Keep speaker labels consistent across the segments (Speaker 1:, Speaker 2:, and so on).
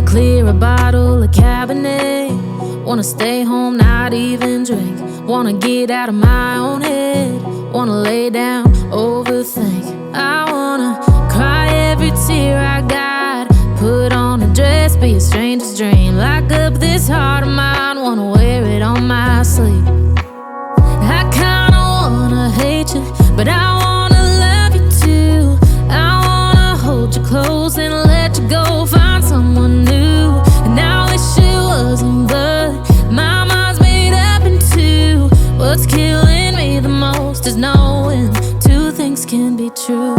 Speaker 1: clear a bottle of Cabernet. Wanna stay home, not even drink. Wanna get out of my own head. Wanna lay down, overthink. I wanna cry every tear I got. Put on a dress, be a stranger's dream. Lock up this heart of mine, wanna wear it on my sleeve. I kinda wanna hate you, but I wanna love you too. I wanna hold you close and let you go. Find someone new, and I wish it wasn't, but my mind's made up in two. What's killing me the most is knowing two things can be true.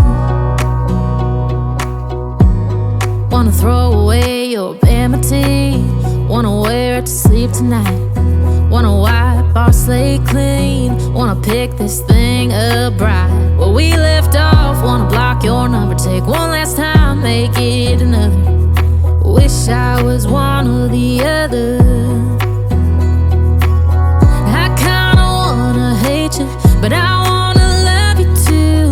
Speaker 1: Wanna throw away your vanity. Wanna wear it to sleep tonight. Wanna wipe our slate clean. Wanna pick this thing up right where we left off. Wanna block your number, take one last time, make it another. Wish I was one or the other. I kinda wanna hate you, but I wanna love you too.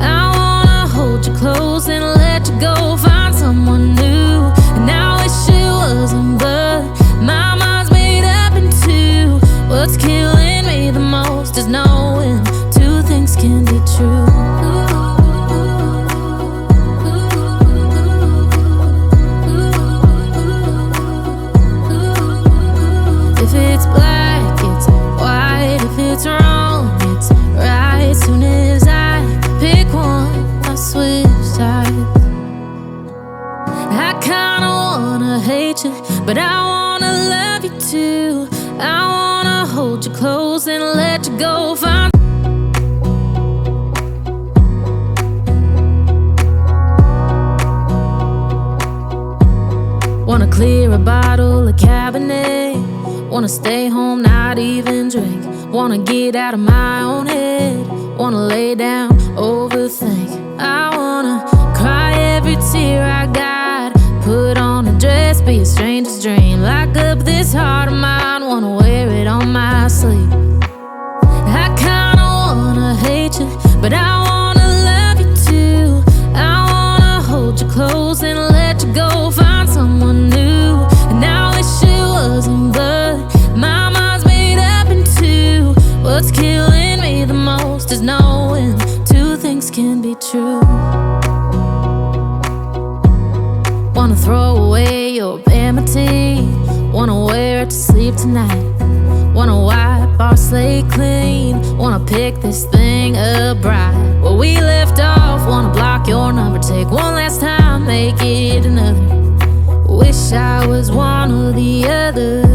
Speaker 1: I wanna hold you close and let you go. Find someone new, and I wish it wasn't, but my mind's made up in two. What's killing me the most is knowing two things can be true. If it's black, it's white. If it's wrong, it's right. Soon as I pick one, I switch sides. I kinda wanna hate you, but I wanna love you too. I wanna hold you close and let you go. Find wanna clear a bottle of Cabernet. Wanna stay home, not even drink. Wanna get out of my own head. Wanna lay down, overthink. I wanna cry every tear I got. Put on a dress, be a stranger's dream. Lock up this heart of mine, wanna wear it on my sleeve. I kinda wanna hate you, but I wanna love you too. I wanna hold you close and let you go. Find someone new, and I wish it wasn't, but my mind's made up in two. What's killing me the most is knowing two things can be true. Wanna throw away your vanity. Wanna wear it to sleep tonight. Wanna wipe our slate clean. Wanna pick this thing up right where we left off. Wanna block your number, take one last time, make it another. Wish I was one or the other.